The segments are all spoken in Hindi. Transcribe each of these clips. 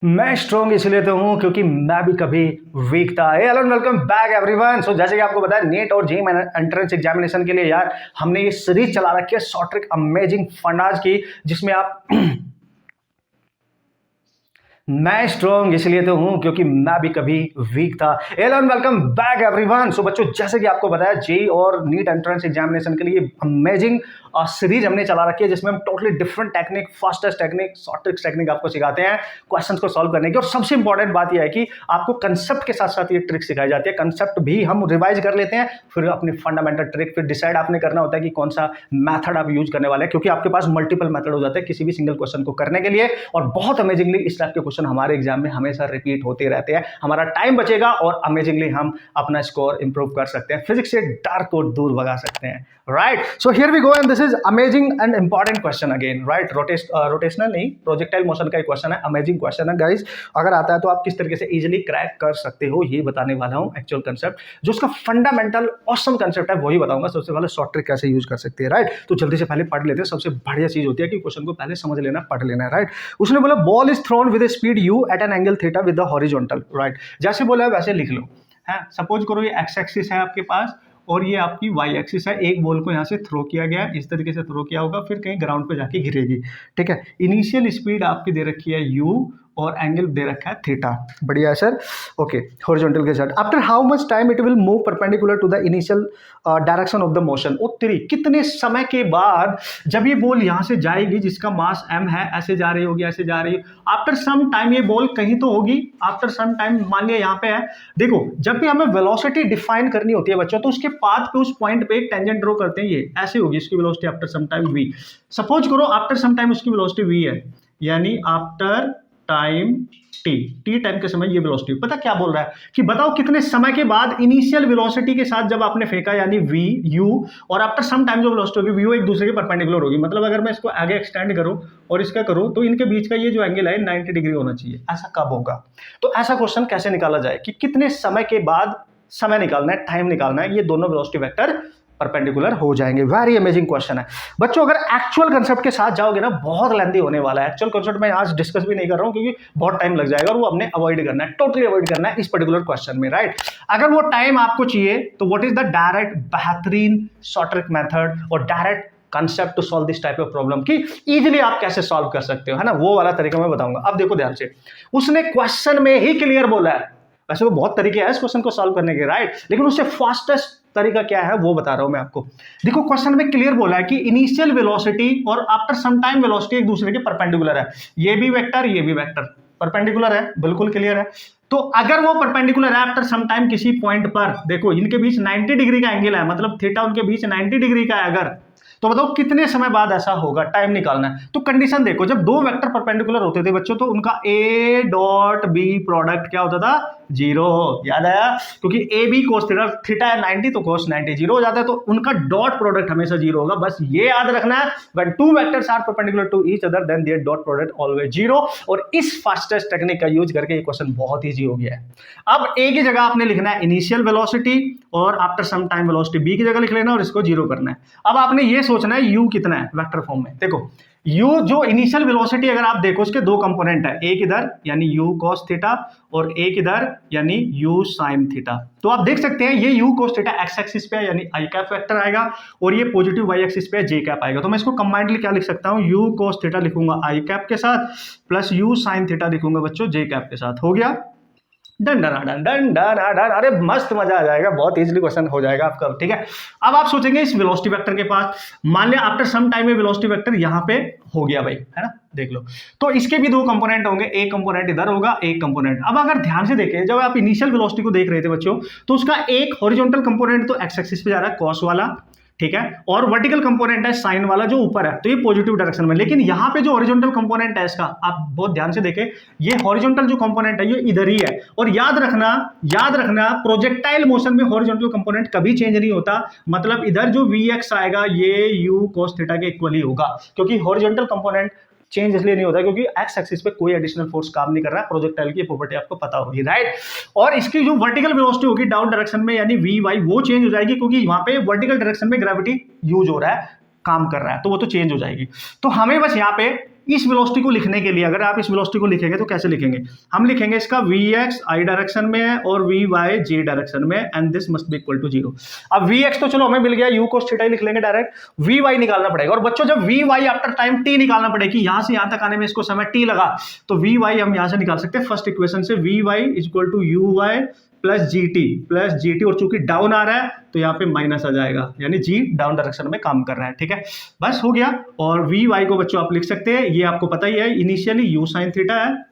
मैं स्ट्रॉन्ग इसलिए तो हूँ क्योंकि मैं भी कभी वीक था। हे हेलो वेलकम बैक एवरीवन। सो जैसे कि आपको पता है नीट और जेईई एंट्रेंस एग्जामिनेशन के लिए यार हमने ये सीरीज चला रखी है शॉर्ट ट्रिक अमेजिंग फंडाज की, जिसमें आप मैं स्ट्रॉन्ग इसलिए तो हूं क्योंकि मैं भी कभी वीक था। Hello and welcome back everyone. So बच्चों, जैसे कि आपको बताया जेई और नीट एंट्रेंस एग्जामिनेशन के लिए अमेजिंग सीरीज हमने चला रखी है, जिसमें हम totally different technique, fastest technique, short tricks technique आपको सिखाते हैं क्वेश्चंस को सॉल्व करने की। और सबसे इंपॉर्टेंट बात यह है कि आपको कंसेप्ट के साथ साथ ये ट्रिक सिखाई जाती है। कंसेप्ट भी हम रिवाइज कर लेते हैं, फिर अपनी फंडामेंटल ट्रिक, फिर डिसाइड आपने करना होता है कि कौन सा मैथड आप यूज करने वाले हैं, क्योंकि आपके पास मल्टीपल मैथड हो जाते हैं किसी भी सिंगल क्वेश्चन को करने के लिए। और बहुत अमेजिंगली इस टाइप के क्वेश्चन हमारे एग्जाम में हमेशा रिपीट होते रहते हैं। हमारा टाइम बचेगा और अमेजिंगली हम अपना स्कोर इंप्रूव कर सकते हैं, फिजिक्स से डार्क को दूर भगा सकते हैं। Right, so here we go and this is amazing and important question again. Right, rotational नहीं, प्रोजेक्टाइल मोशन का एक क्वेश्चन है, अमेजिंग क्वेश्चन है गाइस। अगर आता है तो आप किस तरीके से इजीली क्रैक कर सकते हो ये बताने वाला हूं। एक्चुअल कंसेप्ट जो उसका फंडामेंटल ऑसम कंसेप्ट है वही बताऊंगा। सबसे पहले शॉर्ट ट्रिक कैसे यूज कर सकते हैं। राइट, तो जल्दी से पहले पढ़ लेते हैं। सबसे बढ़िया चीज होती है कि क्वेश्चन को पहले समझ लेना, पढ़ लेना है। राइट, उसने बोला ball is thrown with speed u at an angle theta with the horizontal. Right, जैसे बोला है वैसे लिख लो। है, सपोज करो ये एक्स एक्सिस है आपके पास और ये आपकी वाई एक्सिस है। एक बॉल को यहाँ से थ्रो किया गया, इस तरीके से थ्रो किया होगा, फिर कहीं ग्राउंड पे जाके गिरेगी। ठीक है, इनिशियल स्पीड आपकी दे रखी है यू और एंगल दे रखा है थीटा। बढ़िया सर। ओके, हॉरिजॉन्टल के साथ after how much time it will move perpendicular to the initial direction of the motion. उत्तरी कितने समय के बाद जब ये बॉल यहाँ से जाएगी, जिसका मास m है, ऐसे जा रही होगी, ऐसे जा रही है, आफ्टर सम टाइम ये बॉल कहीं तो होगी। आफ्टर सम टाइम मान लिया यहाँ पे है। देखो, जब भी हमें वेलोसिटी डिफाइन करनी होती है बच्चों, तो उसके पाथ पे उस पॉइंट पे एक टेंजेंट ड्रॉ करते हैं। ये ऐसे होगी इसकी velocity after some time v। Suppose करो आफ्टर सम टाइम उसकी वेलोसिटी v है, यानी आफ्टर टाइम टी टाइम के समय ये वेलोसिटी। पता क्या बोल रहा है कि बताओ कितने समय के बाद इनिशियल वेलोसिटी के साथ जब आपने फेंका, यानी वी यू, और आफ्टर सम टाइम जो वेलोसिटी होगी वी एक दूसरे के परपेंडिकुलर होगी। मतलब अगर मैं इसको आगे एक्सटेंड करूं और इसका करूं तो इनके बीच का ये जो एंगल है 90 डिग्री होना चाहिए। ऐसा कब होगा? तो ऐसा क्वेश्चन कैसे निकाला जाए कि कितने समय के बाद समय निकालना है, टाइम निकालना है, ये दोनों वेलोसिटी वेक्टर परपेंडिकुलर हो जाएंगे। वेरी अमेजिंग क्वेश्चन है बच्चों। अगर एक्चुअल कंसेप्ट के साथ जाओगे ना, बहुत लेंथी होने वाला है। एक्चुअल कंसेप्ट मैं आज डिस्कस भी नहीं कर रहा हूं क्योंकि बहुत टाइम लग जाएगा और वो हमने अवॉइड करना है, टोटली अवॉइड करना है इस पर्टिकुलर क्वेश्चन में। राइट, अगर वो टाइम आपको चाहिए तो व्हाट इज द डायरेक्ट बेहतरीन शॉर्ट ट्रिक मेथड और direct concept to solve this type of problem की इजीली आप कैसे सॉल्व कर सकते हो, है ना, वो वाला तरीका मैं बताऊंगा। अब देखो ध्यान से, उसने क्वेश्चन में ही क्लियर बोला है। वैसे तो बहुत तरीके हैं इस क्वेश्चन को सॉल्व करने के, राइट, लेकिन उससे फास्टेस्ट तरीका क्या है वो बता रहा हूं मैं आपको। देखो, क्वेश्चन में क्लियर बोला है कि इनिशियल वेलोसिटी और आफ्टर सम टाइम वेलोसिटी एक दूसरे के परपेंडिकुलर है। ये भी वेक्टर, ये भी वेक्टर परपेंडिकुलर है, बिल्कुल क्लियर है। तो अगर वो परपेंडिकुलर है आफ्टर सम टाइम किसी पॉइंट पर, देखो इनके बीच 90 डिग्री का एंगल है, मतलब थीटा उनके बीच 90 डिग्री का है, अगर तो बताओ कितने समय बाद ऐसा होगा, टाइम निकालना है। तो कंडीशन देखो, जब दो वेक्टर परपेंडिकुलर होते थे बच्चों तो उनका ए डॉट बी प्रोडक्ट क्या होता था? जीरो। याद आया? क्योंकि ए बी कोस थीटा है 90 तो कोस 90 जीरो हो जाता है, तो उनका डॉट प्रोडक्ट हमेशा जीरो होगा। बस ये याद रखना है, when two vectors are perpendicular to each other then their dot product always zero. और इस फास्टेस्ट टेक्निक का यूज करके ये क्वेश्चन बहुत ईजी हो गया है। अब ए की जगह आपने लिखना है इनिशियल वेलोसिटी और after some time velocity B की जगह लिख लेना और इसको जीरो करना है। अब आपने ये सोचना है u कितना है वेक्टर फॉर्म में। देखो u जो इनिशियल वेलोसिटी, अगर आप देखो उसके दो कंपोनेंट है, एक इधर यानी u cos थीटा और एक इधर यानी u sin थीटा। तो आप देख सकते हैं ये u cos theta x axis पे है यानी i कैप वेक्टर आएगा और ये पॉजिटिव y एक्सिस पे है j कैप आएगा। तो मैं इसको कंबाइंडली क्या लिख सकता हूं? u cos थीटा लिखूंगा i कैप के साथ प्लस u sin थीटा लिखूंगा बच्चों j कैप के साथ। हो गया? Done done done done done done. अरे मस्त, मजा आ जाएगा, बहुत इजीली क्वेश्चन हो जाएगा आपका। ठीक है, अब आप सोचेंगे इस वेलोसिटी वेक्टर के पास, मान लिया आफ्टर सम टाइम में वेलोसिटी वेक्टर यहाँ पे हो गया भाई, है ना, देख लो। तो इसके भी दो कंपोनेंट होंगे, एक कंपोनेंट इधर होगा, एक कंपोनेंट। अब अगर ध्यान से देखें, जब आप इनिशियल वेलोसिटी को देख रहे थे बच्चों, तो उसका एक हॉरिजॉन्टल कंपोनेंट तो एक्स एक्सिस पे जा रहा है कॉस वाला, ठीक है, और वर्टिकल कंपोनेंट है साइन वाला जो ऊपर है, तो ये पॉजिटिव डायरेक्शन में। लेकिन यहाँ पे जो हॉरिजॉन्टल कंपोनेंट है इसका, आप बहुत ध्यान से देखें, ये हॉरिजॉन्टल जो कंपोनेंट है ये इधर ही है। और याद रखना प्रोजेक्टाइल मोशन में हॉरिजॉन्टल कंपोनेंट कभी चेंज नहीं होता। मतलब इधर जो Vx आएगा ये u cos थीटा के इक्वली होगा, क्योंकि हॉरिजॉन्टल कंपोनेंट चेंज इसलिए नहीं होता क्योंकि एक्स एक्सिस पे कोई एडिशनल फोर्स काम नहीं कर रहा है। प्रोजेक्टाइल की प्रॉपर्टी आपको पता होगी, राइट। और इसकी जो वर्टिकल वेलोसिटी होगी डाउन डायरेक्शन में यानी वी वाई, वो चेंज हो जाएगी क्योंकि वहां पे वर्टिकल डायरेक्शन में ग्रेविटी यूज हो रहा है, काम कर रहा है, तो वो तो चेंज हो जाएगी। तो हमें बस यहाँ पे इस वेलोसिटी को लिखने के लिए अगर आप इस वेलोसिटी को लिखेंगे तो कैसे लिखेंगे, हम लिखेंगे इसका Vx i डायरेक्शन में है और Vy j डायरेक्शन में, and this must be equal to 0। अब Vx तो चलो हमें मिल गया, u cos थीटा ही लिख लेंगे डायरेक्ट, Vy निकालना पड़ेगा। और बच्चों जब Vy आफ्टर टाइम t निकालना पड़ेगा कि यहां से यहां तक आने में इसको समय t लगा, तो Vy हम यहां से निकाल सकते हैं फर्स्ट इक्वेशन से, Vy is equal to uy plus GT, और चूंकि डाउन आ रहा है तो यहाँ पे माइनस आ जाएगा, यानी जी डाउन डायरेक्शन में काम कर रहा है। ठीक है, बस हो गया। और वी वाई को बच्चों आप लिख सकते हैं, ये आपको पता ही है, इनिशियली यू साइन थीटा है,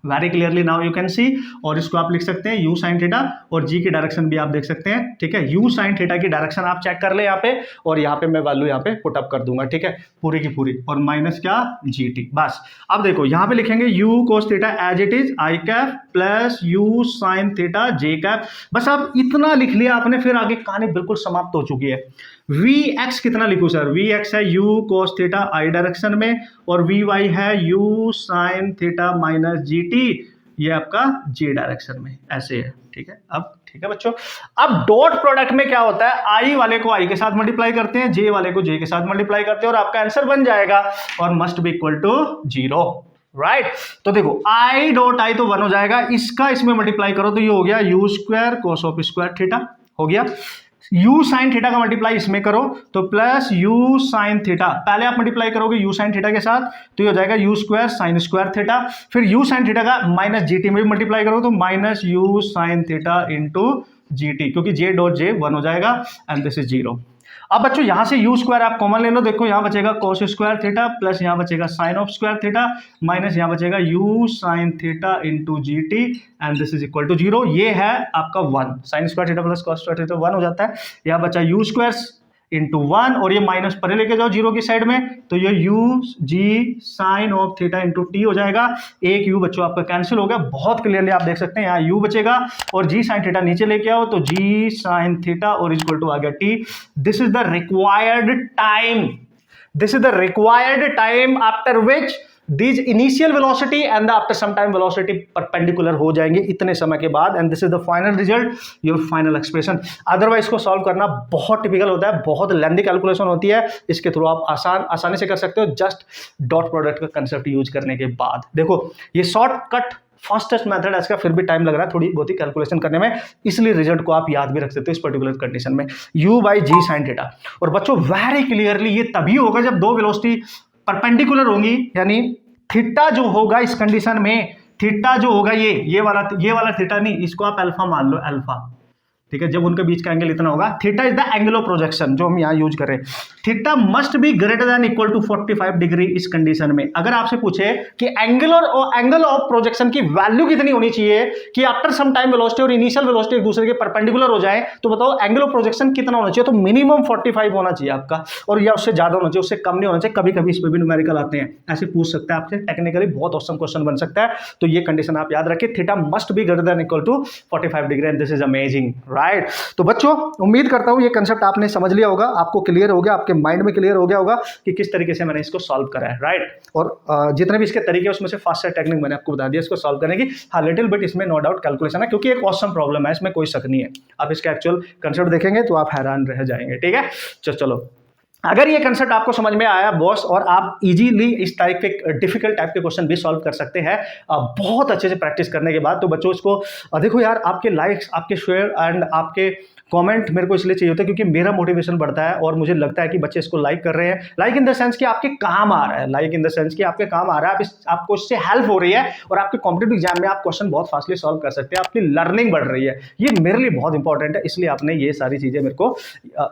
very clearly now you can see, और इसको आप लिख सकते हैं यू साइन थीटा, और जी की डायरेक्शन भी आप देख सकते हैं। ठीक है, यू साइन थीटा की डायरेक्शन आप चेक कर ले यहाँ पे, और यहाँ पे मैं वैल्यू यहाँ पे पुट अप कर दूंगा। ठीक है, पूरी की पूरी, और माइनस क्या जी टी। बस अब देखो यहाँ पे लिखेंगे u cos theta as it is i cap plus u sine theta j cap. बस अब इतना लिख लिया आपने, फिर आगे कहानी बिल्कुल समाप्त हो चुकी है। वी एक्स कितना लिखूं सर, वी एक्स है you cos theta I direction में, और वी वाई है you sine theta minus G T, ये आपका जे डायरेक्शन में, ऐसे है। ठीक है, अब ठीक है बच्चों, अब डॉट प्रोडक्ट में क्या होता है, आई वाले को आई के साथ मल्टीप्लाई करते हैं, जे वाले को जे के साथ मल्टीप्लाई करते हैं, और आपका आंसर बन जाएगा, और must be equal to 0। Right, तो देखो आई डॉट आई तो 1 हो जाएगा, इसका इसमें मल्टीप्लाई करो तो ये हो गया you square cos of square theta, हो गया। यू साइन थीटा का मल्टीप्लाई इसमें करो तो प्लस यू साइन थीटा, पहले आप मल्टीप्लाई करोगे यू साइन थीटा के साथ तो ये हो जाएगा you square sine square theta, फिर यू साइन थीटा का माइनस जीटी में भी मल्टीप्लाई करो तो minus you sine theta into GT, क्योंकि जे डॉट जे 1 हो जाएगा, एंड दिस इज 0। अब बच्चों यहां से यू स्क्वायर आप कॉमन ले लो, देखो यहां बचेगा कोस स्क्वायर थीटा प्लस यहां बचेगा sine of square theta minus यहां बचेगा u sine theta into g t, and this is equal to 0। ये है आपका 1, sine square theta plus cos square theta 1 हो जाता है, यहां बचा यू स्क्वायर इंटू 1, और ये माइनस परे लेके जाओ 0 की साइड में, तो ये u g sine of theta into t हो जाएगा, एक यू बच्चों आपका कैंसिल हो गया, बहुत क्लियरली आप देख सकते हैं यहाँ यू बचेगा, और जी साइन थीटा नीचे लेके आओ तो जी साइन थीटा और इक्वल टू आ गया T. This is the required time, this is the required time after which these initial velocity and the after some time velocity perpendicular हो जाएंगे इतने समय के बाद, and this is the final result, your final expression। Otherwise को सॉल्व करना बहुत टिपिकल होता है, बहुत लेंथी कैलकुलेशन होती है, इसके थ्रू आप आसानी से कर सकते हो जस्ट डॉट प्रोडक्ट का कंसेप्ट यूज करने के बाद। देखो ये शॉर्टकट फास्टेस्ट मेथड है इसका, फिर भी टाइम लग रहा है थोड़ी बहुत ही कैलकुलेशन करने में, इसलिए रिजल्ट को आप याद भी रख सकते हो इस पर्टिकुलर कंडीशन में, u by g sine theta. और बच्चों वेरी क्लियरली ये तभी होगा जब दो वेलोसिटी परपेंडिकुलर होंगी, यानी थीटा जो होगा इस कंडीशन में, थीटा जो होगा ये वाला थीटा नहीं, इसको आप अल्फा मान लो, अल्फा। ठीक है, जब उनके बीच का एंगल इतना होगा, theta is the angle of projection जो हम यहाँ यूज कर रहे हैं, theta must be greater than equal to 45 degree इस कंडीशन में। अगर आपसे पूछे कि एंगल ऑफ प्रोजेक्शन की वैल्यू कितनी होनी चाहिए कि आफ्टर सम टाइम वेलोसिटी और इनिशियल वेलोसिटी एक दूसरे के परपेंडिकुलर हो जाए, तो बताओ एंगल ऑफ प्रोजेक्शन कितना होना चाहिए, तो मिनिमम 45 होना चाहिए आपका, और या उससे ज्यादा होना चाहिए, उससे कम नहीं होना चाहिए। कभी कभी इसमें भी न्यूमेरिकल आते हैं, ऐसे पूछ सकता है आपसे, टेक्निकली बहुत ऑसम क्वेश्चन बन सकता है, तो ये कंडीशन आप याद रखिए, theta must be greater than equal to 45 degree, and this is amazing. Right, तो बच्चों उम्मीद करता हूं ये कंसेप्ट आपने समझ लिया होगा, आपको क्लियर हो गया, आपके माइंड में क्लियर हो गया होगा कि किस तरीके से मैंने इसको सॉल्व करा है। राइट, और जितने भी इसके तरीके उसमें से फास्टर टेक्निक मैंने आपको बता दिया इसको सॉल्व करने की। हाँ, लिटिल बिट इसमें नो डाउट कैलकुलेशन है, क्योंकि एक ऑसम प्रॉब्लम है, इसमें कोई शक नहीं है। आप इसका एक्चुअल कंसेप्ट देखेंगे तो आप हैरान रह जाएंगे। ठीक है, चलो अगर ये कंसेप्ट आपको समझ में आया बॉस, और आप इजीली इस टाइप के डिफिकल्ट टाइप के क्वेश्चन भी सॉल्व कर सकते हैं बहुत अच्छे से प्रैक्टिस करने के बाद, तो बच्चों इसको देखो यार, आपके लाइक्स, आपके शेयर एंड आपके कमेंट मेरे को इसलिए चाहिए होता है क्योंकि मेरा मोटिवेशन बढ़ता है, और मुझे लगता है कि बच्चे इसको लाइक कर रहे हैं, लाइक इन द सेंस कि आपके काम आ रहा है, लाइक इन द सेंस कि आपके काम आ रहा है, आपको इससे हेल्प हो रही है, और आपके कॉम्पिटिटिव एग्जाम में आप क्वेश्चन बहुत फास्टली सॉल्व कर सकते हैं, आपकी लर्निंग बढ़ रही है। ये मेरे लिए बहुत इंपॉर्टेंट है, इसलिए आपने ये सारी चीजें मेरे को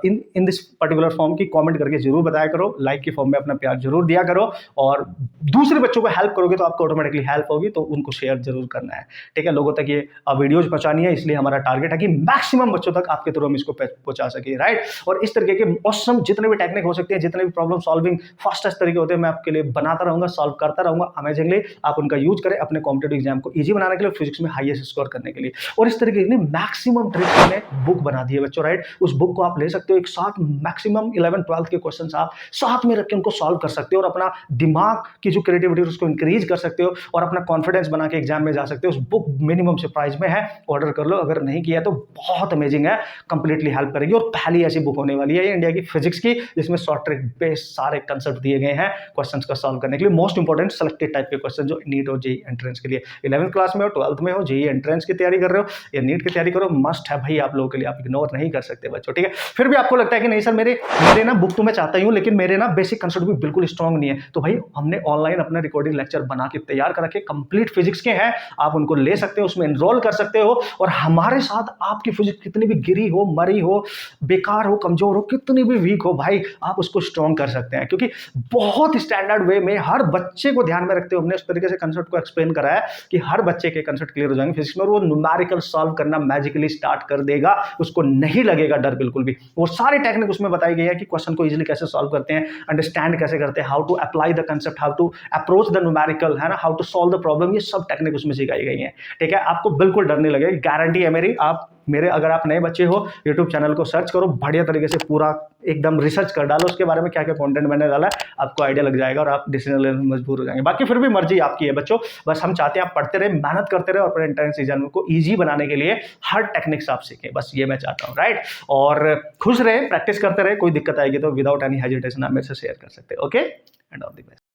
इन दिस पर्टिकुलर फॉर्म की कॉमेंट करके जरूर बताया करो, लाइक की फॉर्म में अपना प्यार जरूर दिया करो, और दूसरे बच्चों को हेल्प करोगे तो आपको ऑटोमेटिकली हेल्प होगी, तो उनको शेयर जरूर करना है। ठीक है, लोगों तक ये वीडियोज पहुंचानी है, इसलिए हमारा टारगेट है कि मैक्सिमम बच्चों तक आपके थ्रू हम इसको पहुंचा सके। राइट, और इस तरीके के ऑसम जितने भी टेक्निक हो सकते हैं, जितने भी प्रॉब्लम सॉल्विंग फास्टेस्ट तरीके होते हैं, मैं आपके लिए बनाता रहूंगा, सॉल्व करता रहूंगा अमेजिंगली। आप उनका यूज करें अपने कॉम्पिटिटिव एग्जाम को इजी बनाने के लिए, फिजिक्स में हाईएस्ट स्कोर करने के लिए। और इस तरीके की मैक्सिमम ट्रिक्स मैंने बुक बना दी है बच्चों। राइट, उस बुक को आप ले सकते हो, एक साथ मैक्सिमम 11th 12th ट्वेल्थ के क्वेश्चन आप साथ में रख के उनको सॉल्व कर सकते हो और अपना दिमाग की जो क्रिएटिविटी है उसको इंक्रीज कर सकते हो और अपना कॉन्फिडेंस बना के एग्जाम में जा सकते हो। उस बुक मिनिमम से प्राइस में है, ऑर्डर कर लो, अगर नहीं किया तो बहुत अमेजिंग है, कंप्लीटली हेल्प करेगी। और पहली ऐसी बुक होने वाली है इंडिया की फिजिक्स की जिसमें शॉर्ट ट्रिक बेस्ड सारे कंसेप्ट दिए गए हैं क्वेश्चंस का सॉल्व करने के लिए। मोस्ट इंपॉर्टेंट सेलेक्टेड टाइप के क्वेश्चन जो नीट और जेई एंट्रेंस के लिए 11th क्लास में हो, 12th में हो, जेई एंट्रेंस की तैयारी कर रहे हो या नीट की तैयारी करो, मस्ट है भाई आप लोगों के लिए, आप इग्नोर नहीं कर सकते बच्चों, ठीक है। फिर भी आपको लगता है कि नहीं सर मेरे ना बुक तो मैं चाहता ही हूं लेकिन मेरे ना बेसिक कंसेप्ट भी बिल्कुल स्ट्रांग नहीं है, तो भाई हमने ऑनलाइन अपना रिकॉर्डिंग लेक्चर बना के तैयार कर रखे, कंप्लीट फिजिक्स के हैं, आप उनको ले सकते हो, उसमें एनरोल कर सकते हो और हमारे साथ आपकी फिजिक्स कितनी भी गिरी हो, मरी हो, बेकार हो, कमजोर हो, कितनी भी वीक हो भाई, आप उसको स्ट्रांग कर सकते हैं क्योंकि बहुत स्टैंडर्ड वे में हर बच्चे को ध्यान में रखते हुए हमने उस तरीके से कंसेप्ट को एक्सप्लेन करा है कि हर बच्चे के कंसेप्ट क्लियर हो जाएंगे फिजिक्स में और वो न्यूमेरिकल सॉल्व करना मैजिकली स्टार्ट कर देगा, उसको नहीं लगेगा डर बिल्कुल भी। वो सारी टेक्निक उसमें बताई गई है कि क्वेश्चन को इजीली कैसे सॉल्व करते हैं, अंडरस्टैंड कैसे करते हैं, how to apply the concept, how to approach the numerical, है ना, how to solve the problem, ये सब टेक्निक उसमें सिखाई गई है, ठीक है। आपको बिल्कुल डर नहीं लगेगा, गारंटी है मेरी। आप मेरे अगर आप नए बच्चे हो यूट्यूब चैनल को सर्च करो, बढ़िया तरीके से पूरा एकदम रिसर्च कर डालो उसके बारे में, क्या क्या कंटेंट मैंने डाला है, आपको आइडिया लग जाएगा और आप डिसीजन लेने में मजबूर हो जाएंगे। बाकी फिर भी मर्जी आपकी है बच्चों, बस हम चाहते हैं आप पढ़ते रहे, मेहनत करते रहे और अपने एंट्रेंस एग्जाम को ईजी बनाने के लिए हर टेक्निक्स आप सीखें, बस ये मैं चाहता हूँ, राइट। और खुश रहे, प्रैक्टिस करते रहे, कोई दिक्कत आएगी तो विदाउट एनी हेजिटेशन आप मेरे से शेयर कर सकते हैं, okay, and all the best.